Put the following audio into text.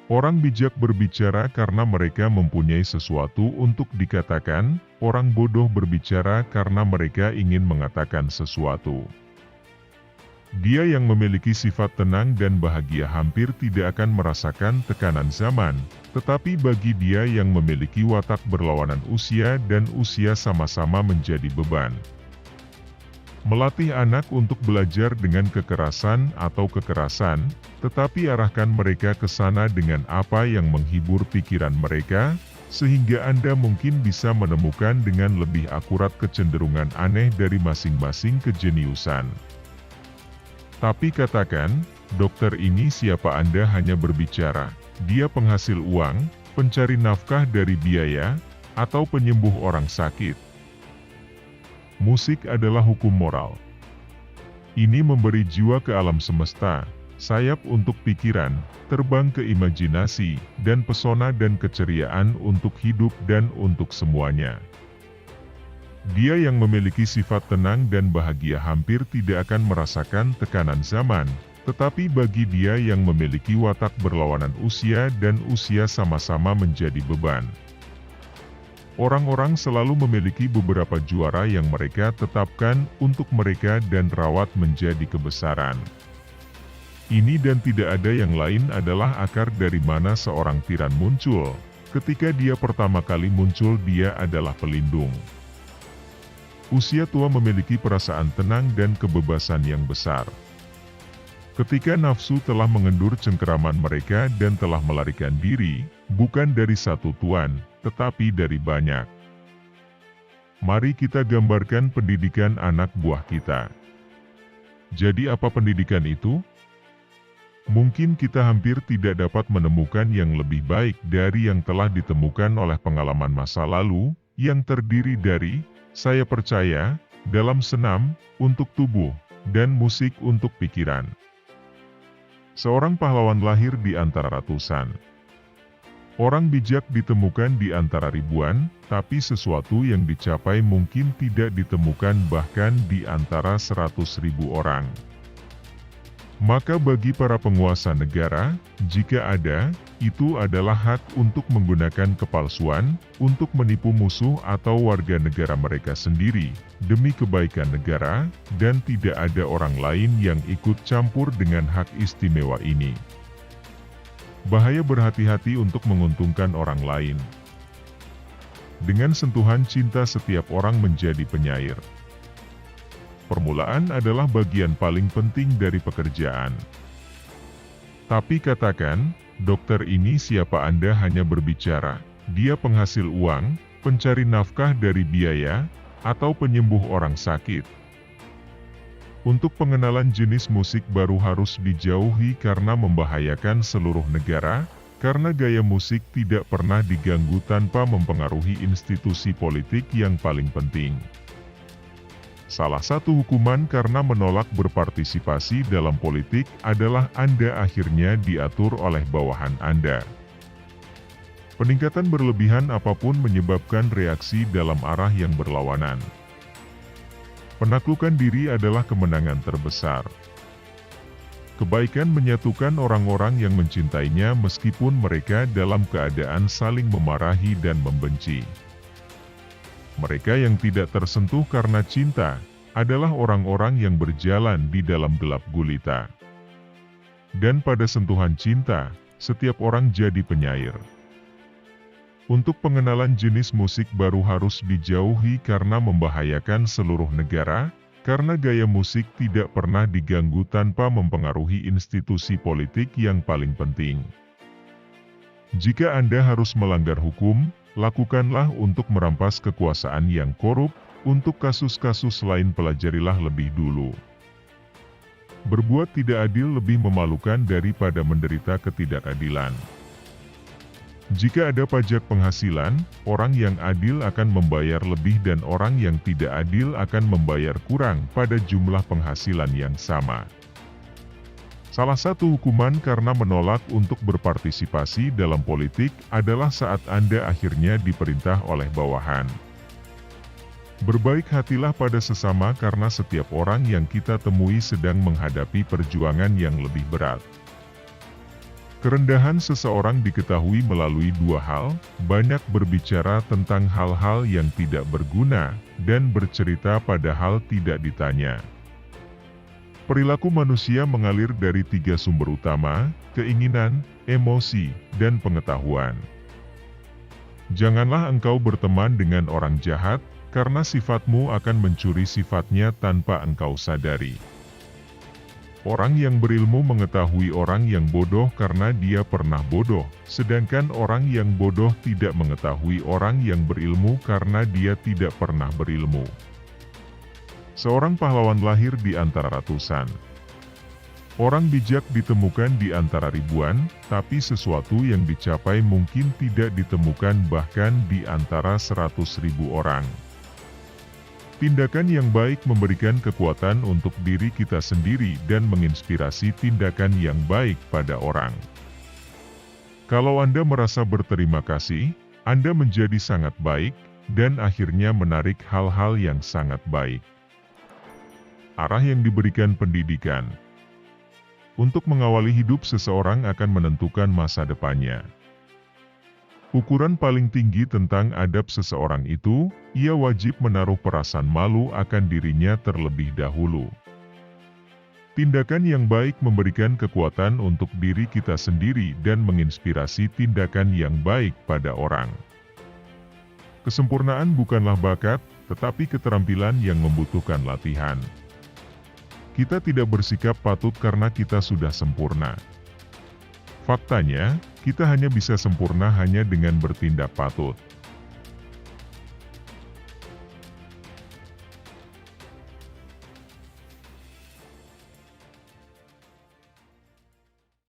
Orang bijak berbicara karena mereka mempunyai sesuatu untuk dikatakan, orang bodoh berbicara karena mereka ingin mengatakan sesuatu. Dia yang memiliki sifat tenang dan bahagia hampir tidak akan merasakan tekanan zaman, tetapi bagi dia yang memiliki watak berlawanan usia dan usia sama-sama menjadi beban. Melatih anak untuk belajar dengan kekerasan atau kekerasan, tetapi arahkan mereka ke sana dengan apa yang menghibur pikiran mereka, sehingga Anda mungkin bisa menemukan dengan lebih akurat kecenderungan aneh dari masing-masing kejeniusan. Tapi katakan, dokter ini siapa Anda hanya berbicara, dia penghasil uang, pencari nafkah dari biaya, atau penyembuh orang sakit. Musik adalah hukum moral. Ini memberi jiwa ke alam semesta, sayap untuk pikiran, terbang ke imajinasi, dan pesona dan keceriaan untuk hidup dan untuk semuanya. Dia yang memiliki sifat tenang dan bahagia hampir tidak akan merasakan tekanan zaman, tetapi bagi dia yang memiliki watak berlawanan usia dan usia sama-sama menjadi beban. Orang-orang selalu memiliki beberapa juara yang mereka tetapkan untuk mereka dan rawat menjadi kebesaran. Ini dan tidak ada yang lain adalah akar dari mana seorang tiran muncul. Ketika dia pertama kali muncul, dia adalah pelindung. Usia tua memiliki perasaan tenang dan kebebasan yang besar. Ketika nafsu telah mengendur cengkeraman mereka dan telah melarikan diri, bukan dari satu tuan, tetapi dari banyak. Mari kita gambarkan pendidikan anak buah kita. Jadi apa pendidikan itu? Mungkin kita hampir tidak dapat menemukan yang lebih baik dari yang telah ditemukan oleh pengalaman masa lalu, yang terdiri dari, saya percaya, dalam senam, untuk tubuh, dan musik untuk pikiran. Seorang pahlawan lahir di antara ratusan. Orang bijak ditemukan di antara ribuan, tapi sesuatu yang dicapai mungkin tidak ditemukan bahkan di antara 100.000 orang. Maka bagi para penguasa negara, jika ada, itu adalah hak untuk menggunakan kepalsuan, untuk menipu musuh atau warga negara mereka sendiri, demi kebaikan negara, dan tidak ada orang lain yang ikut campur dengan hak istimewa ini. Bahaya berhati-hati untuk menguntungkan orang lain. Dengan sentuhan cinta setiap orang menjadi penyair. Permulaan adalah bagian paling penting dari pekerjaan. Tapi katakan, dokter ini siapa Anda hanya berbicara, dia penghasil uang, pencari nafkah dari biaya, atau penyembuh orang sakit. Untuk pengenalan jenis musik baru harus dijauhi karena membahayakan seluruh negara, karena gaya musik tidak pernah diganggu tanpa mempengaruhi institusi politik yang paling penting. Salah satu hukuman karena menolak berpartisipasi dalam politik adalah Anda akhirnya diatur oleh bawahan Anda. Peningkatan berlebihan apapun menyebabkan reaksi dalam arah yang berlawanan. Penaklukan diri adalah kemenangan terbesar. Kebaikan menyatukan orang-orang yang mencintainya meskipun mereka dalam keadaan saling memarahi dan membenci. Mereka yang tidak tersentuh karena cinta, adalah orang-orang yang berjalan di dalam gelap gulita. Dan pada sentuhan cinta, setiap orang jadi penyair. Untuk pengenalan jenis musik baru harus dijauhi karena membahayakan seluruh negara, karena gaya musik tidak pernah diganggu tanpa mempengaruhi institusi politik yang paling penting. Jika Anda harus melanggar hukum, lakukanlah untuk merampas kekuasaan yang korup, untuk kasus-kasus lain pelajarilah lebih dulu. Berbuat tidak adil lebih memalukan daripada menderita ketidakadilan. Jika ada pajak penghasilan, orang yang adil akan membayar lebih dan orang yang tidak adil akan membayar kurang pada jumlah penghasilan yang sama. Salah satu hukuman karena menolak untuk berpartisipasi dalam politik adalah saat Anda akhirnya diperintah oleh bawahan. Berbaik hatilah pada sesama karena setiap orang yang kita temui sedang menghadapi perjuangan yang lebih berat. Kerendahan seseorang diketahui melalui dua hal, banyak berbicara tentang hal-hal yang tidak berguna, dan bercerita padahal tidak ditanya. Perilaku manusia mengalir dari tiga sumber utama, keinginan, emosi, dan pengetahuan. Janganlah engkau berteman dengan orang jahat, karena sifatmu akan mencuri sifatnya tanpa engkau sadari. Orang yang berilmu mengetahui orang yang bodoh karena dia pernah bodoh, sedangkan orang yang bodoh tidak mengetahui orang yang berilmu karena dia tidak pernah berilmu. Seorang pahlawan lahir di antara ratusan. Orang bijak ditemukan di antara ribuan, tapi sesuatu yang dicapai mungkin tidak ditemukan bahkan di antara 100.000 orang. Tindakan yang baik memberikan kekuatan untuk diri kita sendiri dan menginspirasi tindakan yang baik pada orang. Kalau Anda merasa berterima kasih, Anda menjadi sangat baik, dan akhirnya menarik hal-hal yang sangat baik. Arah yang diberikan pendidikan. Untuk mengawali hidup seseorang akan menentukan masa depannya. Ukuran paling tinggi tentang adab seseorang itu, ia wajib menaruh perasaan malu akan dirinya terlebih dahulu. Tindakan yang baik memberikan kekuatan untuk diri kita sendiri dan menginspirasi tindakan yang baik pada orang. Kesempurnaan bukanlah bakat, tetapi keterampilan yang membutuhkan latihan. Kita tidak bersikap patut karena kita sudah sempurna. Faktanya, kita hanya bisa sempurna hanya dengan bertindak patut.